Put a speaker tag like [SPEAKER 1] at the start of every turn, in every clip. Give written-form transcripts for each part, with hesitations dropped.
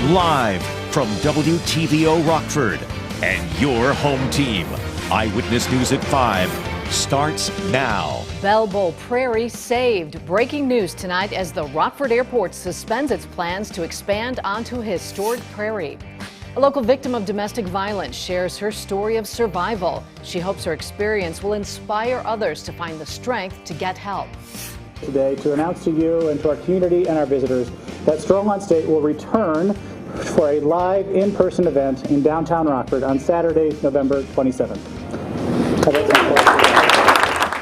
[SPEAKER 1] Live from WTVO Rockford and your home team. Eyewitness News at 5 starts now.
[SPEAKER 2] Bell Bowl Prairie saved. Breaking news tonight as the Rockford Airport suspends its plans to expand onto historic Prairie. A local victim of domestic violence shares her story of survival. She hopes her experience will inspire others to find the strength to get help.
[SPEAKER 3] Today to announce to you and to our community and our visitors that Stroll on State will return for a live in-person event in downtown Rockford on Saturday, November 27th.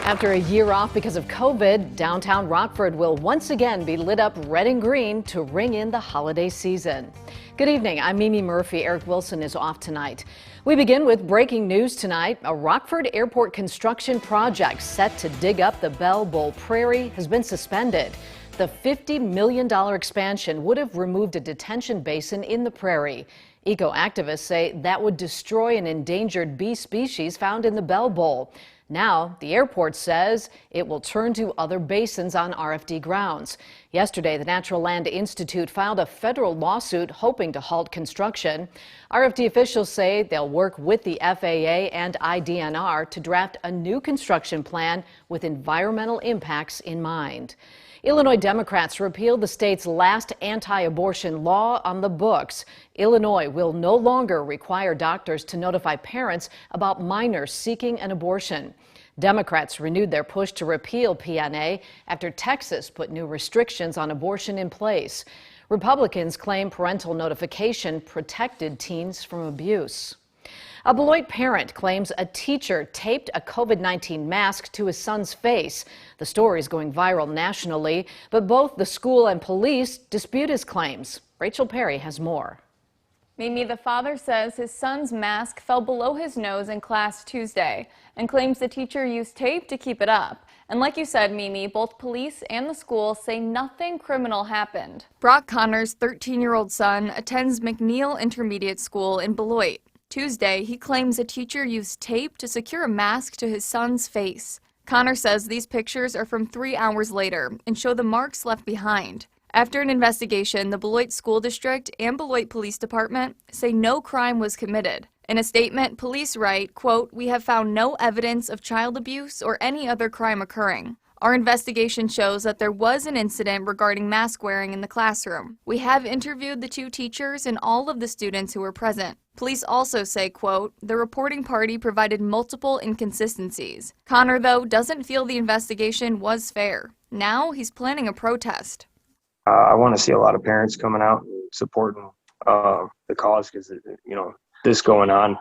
[SPEAKER 2] After a year off because of COVID, downtown Rockford will once again be lit up red and green to ring in the holiday season. Good evening, I'm Mimi Murphy. Eric Wilson is off tonight. We begin with breaking news tonight. A Rockford Airport construction project set to dig up the Bell Bowl Prairie has been suspended. The $50 million expansion would have removed a detention basin in the prairie. Eco-activists say that would destroy an endangered bee species found in the Bell Bowl. Now, the airport says it will turn to other basins on RFD grounds. Yesterday, the Natural Land Institute filed a federal lawsuit hoping to halt construction. RFD officials say they'll work with the FAA and IDNR to draft a new construction plan with environmental impacts in mind. Illinois Democrats repealed the state's last anti-abortion law on the books. Illinois will no longer require doctors to notify parents about minors seeking an abortion. Democrats renewed their push to repeal PNA after Texas put new restrictions on abortion in place. Republicans claim parental notification protected teens from abuse. A Beloit parent claims a teacher taped a COVID-19 mask to his son's face. The story is going viral nationally, but both the school and police dispute his claims. Rachel Perry has more.
[SPEAKER 4] Mimi, the father says his son's mask fell below his nose in class Tuesday and claims the teacher used tape to keep it up. And like you said, Mimi, both police and the school say nothing criminal happened. Brock Connor's 13-year-old son attends McNeil Intermediate School in Beloit. Tuesday, he claims a teacher used tape to secure a mask to his son's face. Connor says these pictures are from 3 hours later and show the marks left behind. After an investigation, the Beloit School District and Beloit Police Department say no crime was committed. In a statement, police write, quote, "We have found no evidence of child abuse or any other crime occurring. Our investigation shows that there was an incident regarding mask wearing in the classroom. We have interviewed the 2 teachers and all of the students who were present." Police also say, quote, "The reporting party provided multiple inconsistencies." Connor, though, doesn't feel the investigation was fair. Now he's planning a protest.
[SPEAKER 5] I want to see a lot of parents coming out and supporting the cause because, this going on,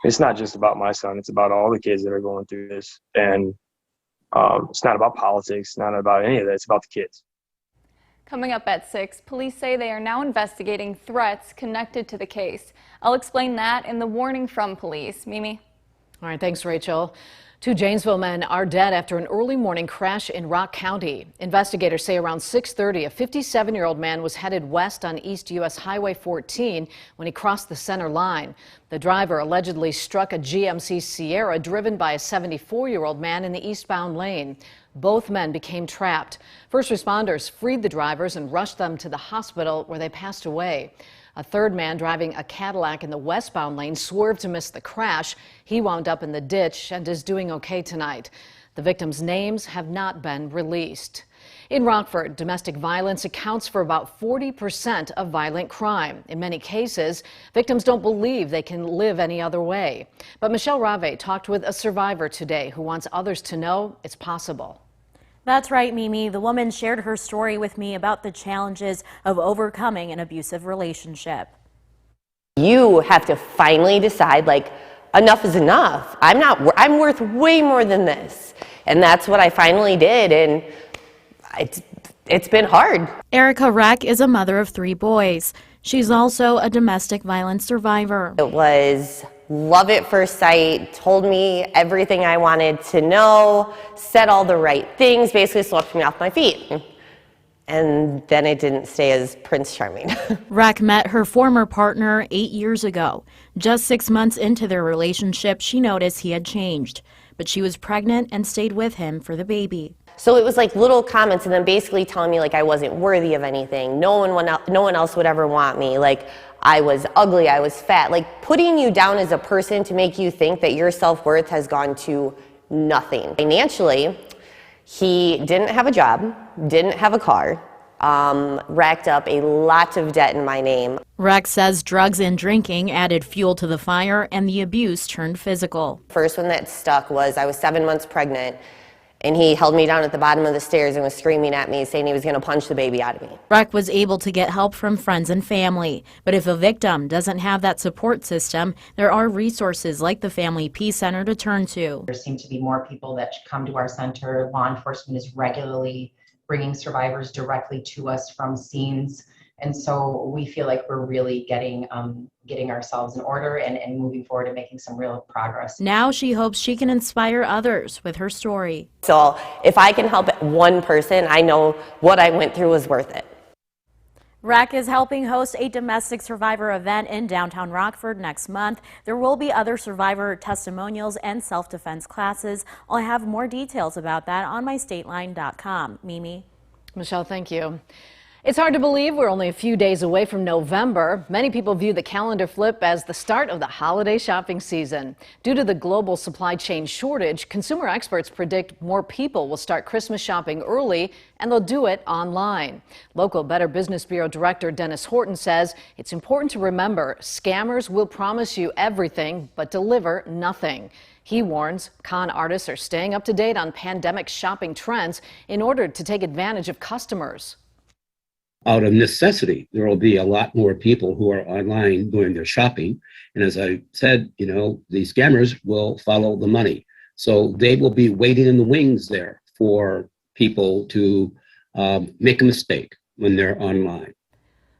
[SPEAKER 5] it's not just about my son. It's about all the kids that are going through this. And it's not about politics, not about any of that. It's about the kids.
[SPEAKER 4] Coming up at 6, police say they are now investigating threats connected to the case. I'll explain that in the warning from police. Mimi?
[SPEAKER 2] All right, thanks, Rachel. 2 Janesville men are dead after an early morning crash in Rock County. Investigators say around 6:30, a 57-year-old man was headed west on East U.S. Highway 14 when he crossed the center line. The driver allegedly struck a GMC Sierra driven by a 74-year-old man in the eastbound lane. Both men became trapped. First responders freed the drivers and rushed them to the hospital where they passed away. A third man driving a Cadillac in the westbound lane swerved to miss the crash. He wound up in the ditch and is doing okay tonight. The victims' names have not been released. In Rockford, domestic violence accounts for about 40% of violent crime. In many cases, victims don't believe they can live any other way. But Michelle Rave talked with a survivor today who wants others to know it's possible.
[SPEAKER 6] That's right, Mimi. The woman shared her story with me about the challenges of overcoming an abusive relationship.
[SPEAKER 7] You have to finally decide, enough is enough. I'm worth way more than this. And that's what I finally did. And it's been hard.
[SPEAKER 6] Erica Reck is a mother of 3 boys. She's also a domestic violence survivor.
[SPEAKER 7] It was love at first sight, told me everything I wanted to know, said all the right things, basically swept me off my feet. And then it didn't stay as Prince Charming.
[SPEAKER 6] Reck met her former partner 8 years ago. Just 6 months into their relationship, she noticed he had changed. But she was pregnant and stayed with him for the baby.
[SPEAKER 7] So it was like little comments and then basically telling me like I wasn't worthy of anything. No one else would ever want me. Like I was ugly, I was fat. Like putting you down as a person to make you think that your self-worth has gone to nothing. Financially, he didn't have a job, didn't have a car, racked up a lot of debt in my name.
[SPEAKER 6] Rex says drugs and drinking added fuel to the fire and the abuse turned physical.
[SPEAKER 7] First one that stuck was I was 7 months pregnant. And he held me down at the bottom of the stairs and was screaming at me, saying he was going to punch the baby out of me.
[SPEAKER 6] Rex was able to get help from friends and family. But if a victim doesn't have that support system, there are resources like the Family Peace Center to turn to.
[SPEAKER 8] There seem to be more people that come to our center. Law enforcement is regularly bringing survivors directly to us from scenes. And so we feel like we're really getting ourselves in order and moving forward and making some real progress.
[SPEAKER 6] Now she hopes she can inspire others with her story.
[SPEAKER 7] So if I can help one person, I know what I went through was worth it.
[SPEAKER 6] RAC is helping host a domestic survivor event in downtown Rockford next month. There will be other survivor testimonials and self-defense classes. I'll have more details about that on mystateline.com. Mimi.
[SPEAKER 2] Michelle, thank you. It's hard to believe we're only a few days away from November. Many people view the calendar flip as the start of the holiday shopping season. Due to the global supply chain shortage, consumer experts predict more people will start Christmas shopping early, and they'll do it online. Local Better Business Bureau Director Dennis Horton says it's important to remember scammers will promise you everything but deliver nothing. He warns con artists are staying up to date on pandemic shopping trends in order to take advantage of customers.
[SPEAKER 9] Out of necessity, there will be a lot more people who are online doing their shopping. And as I said, the scammers will follow the money. So they will be waiting in the wings there for people to make a mistake when they're online.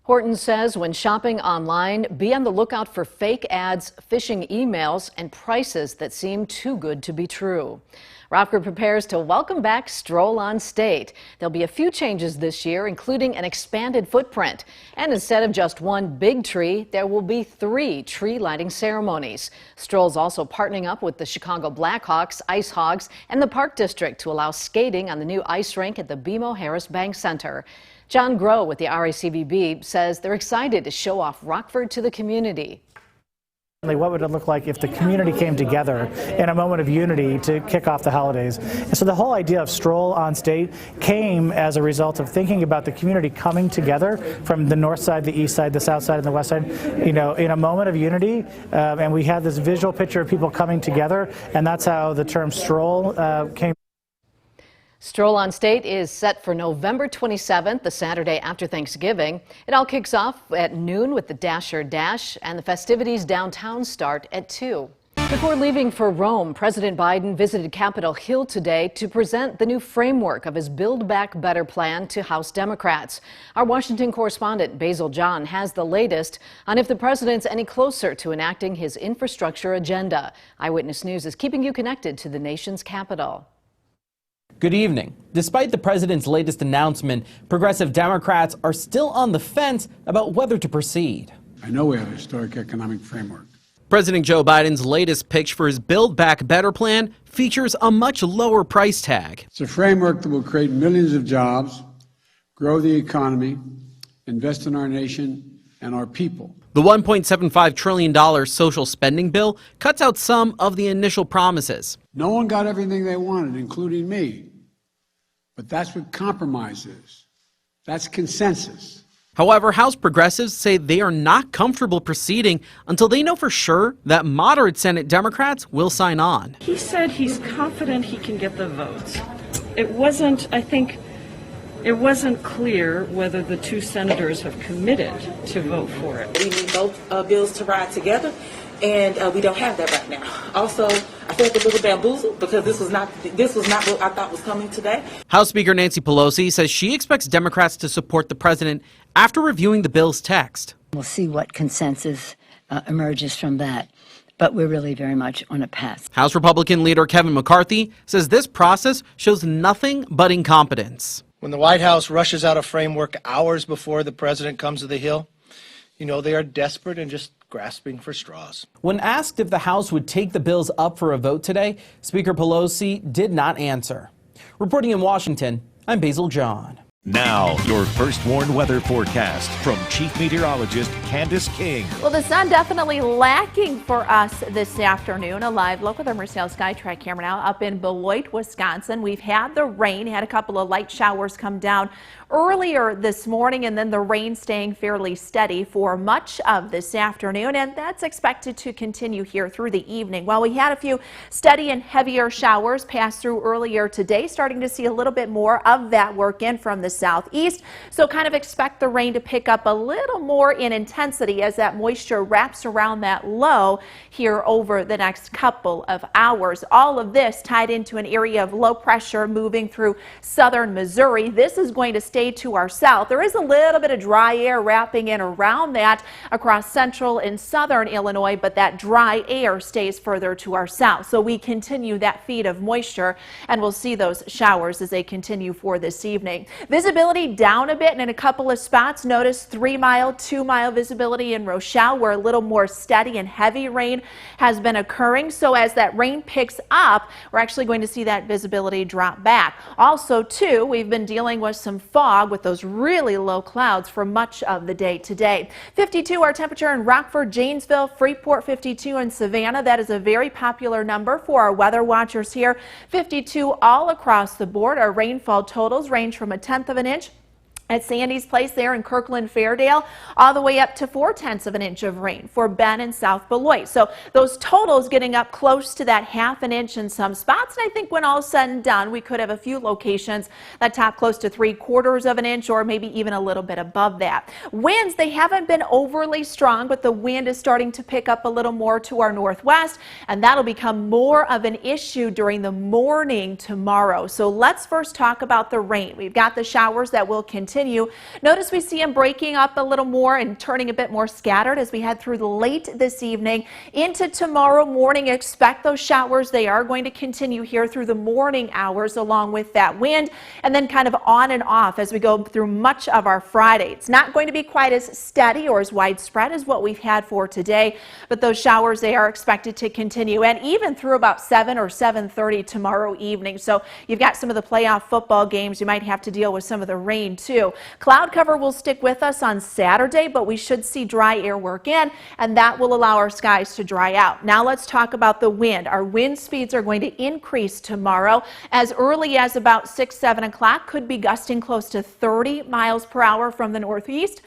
[SPEAKER 2] Horton says when shopping online, be on the lookout for fake ads, phishing emails, and prices that seem too good to be true. Rockford prepares to welcome back Stroll on State. There'll be a few changes this year, including an expanded footprint. And instead of just one big tree, there will be 3 tree lighting ceremonies. Stroll's also partnering up with the Chicago Blackhawks, Ice Hogs, and the Park District to allow skating on the new ice rink at the BMO Harris Bank Center. John Groh with the RACVB says they're excited to show off Rockford to the community.
[SPEAKER 3] What would it look like if the community came together in a moment of unity to kick off the holidays? And so the whole idea of Stroll on State came as a result of thinking about the community coming together from the north side, the east side, the south side, and the west side, in a moment of unity. And we had this visual picture of people coming together, and that's how the term Stroll came.
[SPEAKER 2] Stroll on State is set for November 27th, the Saturday after Thanksgiving. It all kicks off at noon with the Dasher Dash, and the festivities downtown start at 2. Before leaving for Rome, President Biden visited Capitol Hill today to present the new framework of his Build Back Better plan to House Democrats. Our Washington correspondent Basil John has the latest on if the president's any closer to enacting his infrastructure agenda. Eyewitness News is keeping you connected to the nation's capital.
[SPEAKER 10] Good evening. Despite the president's latest announcement, progressive Democrats are still on the fence about whether to proceed.
[SPEAKER 11] I know we have a historic economic framework.
[SPEAKER 10] President Joe Biden's latest pitch for his Build Back Better plan features a much lower price tag.
[SPEAKER 11] It's a framework that will create millions of jobs, grow the economy, invest in our nation and our people.
[SPEAKER 10] The $1.75 trillion social spending bill cuts out some of the initial promises.
[SPEAKER 11] No one got everything they wanted, including me. But that's what compromise is. That's consensus.
[SPEAKER 10] However, House progressives say they are not comfortable proceeding until they know for sure that moderate Senate Democrats will sign on.
[SPEAKER 12] He said he's confident he can get the votes. It wasn't clear whether the 2 senators have committed to vote for it.
[SPEAKER 13] We need both bills to ride together, and we don't have that right now. Also, I felt a little bamboozled because this was not what I thought was coming today.
[SPEAKER 10] House Speaker Nancy Pelosi says she expects Democrats to support the president after reviewing the bill's text.
[SPEAKER 14] We'll see what consensus emerges from that. But we're really very much on a path.
[SPEAKER 10] House Republican leader Kevin McCarthy says this process shows nothing but incompetence.
[SPEAKER 15] When the White House rushes out a framework hours before the president comes to the Hill, they are desperate and just grasping for straws.
[SPEAKER 10] When asked if the House would take the bills up for a vote today, Speaker Pelosi did not answer. Reporting in Washington, I'm Basil John.
[SPEAKER 1] Now, your first warned weather forecast from Chief Meteorologist Candace King.
[SPEAKER 16] Well, the sun definitely lacking for us this afternoon. A live look with our Mercell Skytrack camera now up in Beloit, Wisconsin. We've had the rain, had a couple of light showers come down earlier this morning, and then the rain staying fairly steady for much of this afternoon, and that's expected to continue here through the evening. While we had a few steady and heavier showers pass through earlier today, starting to see a little bit more of that work in from the southeast, so kind of expect the rain to pick up a little more in intensity as that moisture wraps around that low here over the next couple of hours. All of this tied into an area of low pressure moving through southern Missouri. This is going to stay to our south. There is a little bit of dry air wrapping in around that across central and southern Illinois, but that dry air stays further to our south. So we continue that feed of moisture, and we'll see those showers as they continue for this evening. Visibility down a bit, and in a couple of spots, notice 3-mile, 2-mile visibility in Rochelle, where a little more steady and heavy rain has been occurring. So as that rain picks up, we're actually going to see that visibility drop back. Also, too, we've been dealing with some fog with those really low clouds for much of the day today. 52 our temperature in Rockford, Janesville, Freeport 52 in Savannah. That is a very popular number for our weather watchers here. 52 all across the board. Our rainfall totals range from 1/10 of an inch at Sandy's Place there in Kirkland Fairdale, all the way up to 4/10 of an inch of rain for Ben and South Beloit. So those totals getting up close to that 1/2 an inch in some spots. And I think when all is said and done, we could have a few locations that top close to 3/4 of an inch or maybe even a little bit above that. Winds, they haven't been overly strong, but the wind is starting to pick up a little more to our northwest, and that'll become more of an issue during the morning tomorrow. So let's first talk about the rain. We've got the showers that will continue. Notice we see them breaking up a little more and turning a bit more scattered as we head through the late this evening into tomorrow morning. Expect those showers. They are going to continue here through the morning hours along with that wind, and then kind of on and off as we go through much of our Friday. It's not going to be quite as steady or as widespread as what we've had for today, but those showers, they are expected to continue, and even through about 7 or 7:30 tomorrow evening. So you've got some of the playoff football games. You might have to deal with some of the rain too. Cloud cover will stick with us on Saturday, but we should see dry air work in, and that will allow our skies to dry out. Now let's talk about the wind. Our wind speeds are going to increase tomorrow as early as about 6, 7 o'clock. Could be gusting close to 30 miles per hour from the northeast.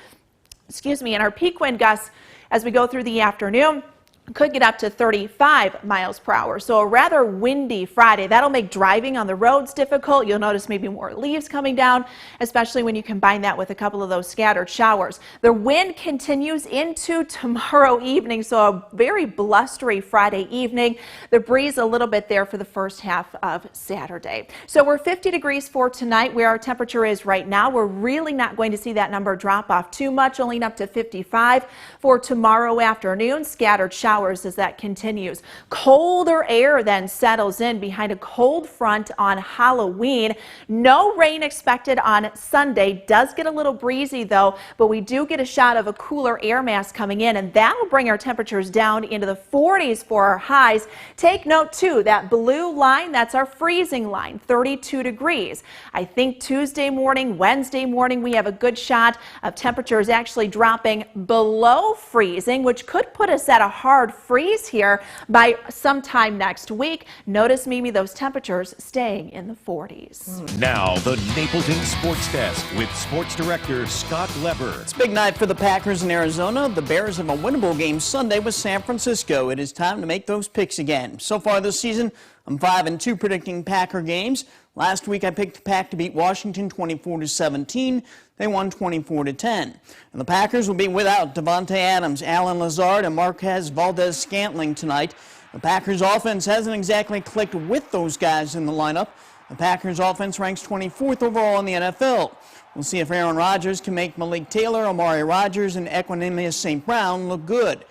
[SPEAKER 16] And our peak wind gusts as we go through the afternoon could get up to 35 miles per hour. So a rather windy Friday. That'll make driving on the roads difficult. You'll notice maybe more leaves coming down, especially when you combine that with a couple of those scattered showers. The wind continues into tomorrow evening, so a very blustery Friday evening. The breeze a little bit there for the first half of Saturday. So we're 50 degrees for tonight where our temperature is right now. We're really not going to see that number drop off too much, only up to 55 for tomorrow afternoon. Scattered showers as that continues. Colder air then settles in behind a cold front on Halloween. No rain expected on Sunday. Does get a little breezy though, but we do get a shot of a cooler air mass coming in, and that will bring our temperatures down into the 40s for our highs. Take note too, that blue line, that's our freezing line, 32 degrees. I think Tuesday morning, Wednesday morning, we have a good shot of temperatures actually dropping below freezing, which could put us at a hard freeze here by sometime next week. Notice, Mimi, those temperatures staying in the 40s.
[SPEAKER 1] Now, the Napleton Sports Desk with Sports Director Scott Leber.
[SPEAKER 17] It's a big night for the Packers in Arizona. The Bears have a winnable game Sunday with San Francisco. It is time to make those picks again. So far this season, I'm 5-2 predicting Packer games. Last week I picked the Pack to beat Washington 24-17. They won 24-10. And the Packers will be without Devontae Adams, Alan Lazard, and Marquez Valdez-Scantling tonight. The Packers offense hasn't exactly clicked with those guys in the lineup. The Packers offense ranks 24th overall in the NFL. We'll see if Aaron Rodgers can make Malik Taylor, Amari Rodgers, and Equanimeous St. Brown look good.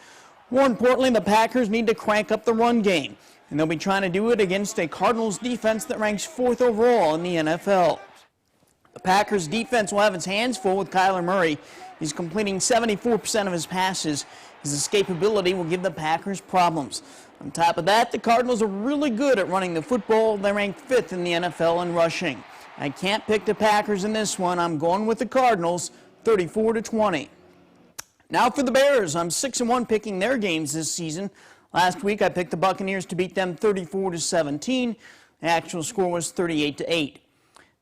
[SPEAKER 17] More importantly, the Packers need to crank up the run game, and they'll be trying to do it against a Cardinals defense that ranks 4th overall in the NFL. The Packers defense will have its hands full with Kyler Murray. He's completing 74% of his passes. His escapability will give the Packers problems. On top of that, the Cardinals are really good at running the football. They rank 5th in the NFL in rushing. I can't pick the Packers in this one. I'm going with the Cardinals, 34-20. Now for the Bears. I'm 6-1 picking their games this season. Last week I picked the Buccaneers to beat them 34-17. The actual score was 38-8.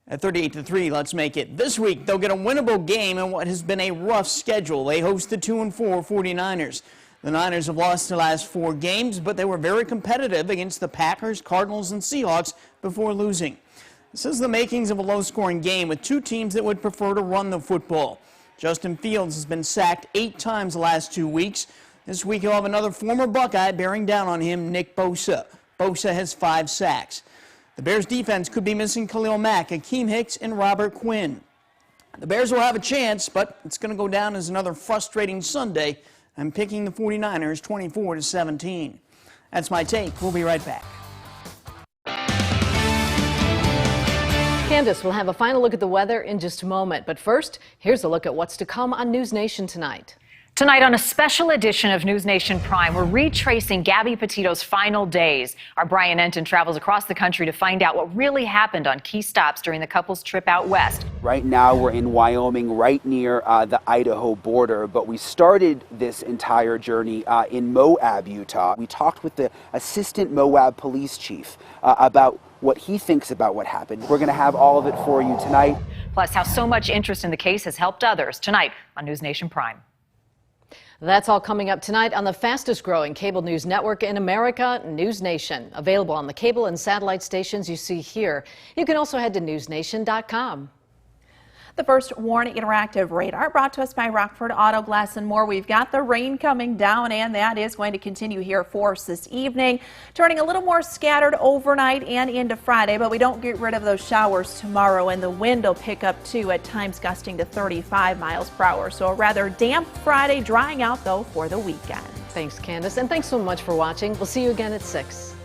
[SPEAKER 17] At 38-3, let's make it. This week they'll get a winnable game in what has been a rough schedule. They host the 2-4 49ers. The Niners have lost their last 4 games, but they were very competitive against the Packers, Cardinals, and Seahawks before losing. This is the makings of a low-scoring game with 2 teams that would prefer to run the football. Justin Fields has been sacked 8 times the last 2 weeks. This week he'll have another former Buckeye bearing down on him, Nick Bosa. Bosa has 5 sacks. The Bears defense could be missing Khalil Mack, Akeem Hicks, and Robert Quinn. The Bears will have a chance, but it's going to go down as another frustrating Sunday. I'm picking the 49ers 24-17. That's my take. We'll be right back.
[SPEAKER 2] Candace will have a final look at the weather in just a moment. But first, here's a look at what's to come on News Nation tonight.
[SPEAKER 18] Tonight on a special edition of News Nation Prime, we're retracing Gabby Petito's final days. Our Brian Enton travels across the country to find out what really happened on key stops during the couple's trip out west.
[SPEAKER 19] Right now we're in Wyoming, right near the Idaho border, but we started this entire journey in Moab, Utah. We talked with the assistant Moab police chief about what he thinks about what happened. We're going to have all of it for you tonight.
[SPEAKER 18] Plus, how so much interest in the case has helped others. Tonight on News Nation Prime.
[SPEAKER 2] That's all coming up tonight on the fastest growing cable news network in America, News Nation. Available on the cable and satellite stations you see here. You can also head to newsnation.com.
[SPEAKER 16] The first Warning Interactive radar brought to us by Rockford Auto Glass and More. We've got the rain coming down, and that is going to continue here for us this evening, turning a little more scattered overnight and into Friday, but we don't get rid of those showers tomorrow, and the wind will pick up too, at times gusting to 35 miles per hour. So a rather damp Friday, drying out though for the weekend.
[SPEAKER 2] Thanks, Candace, and thanks so much for watching. We'll see you again at 6.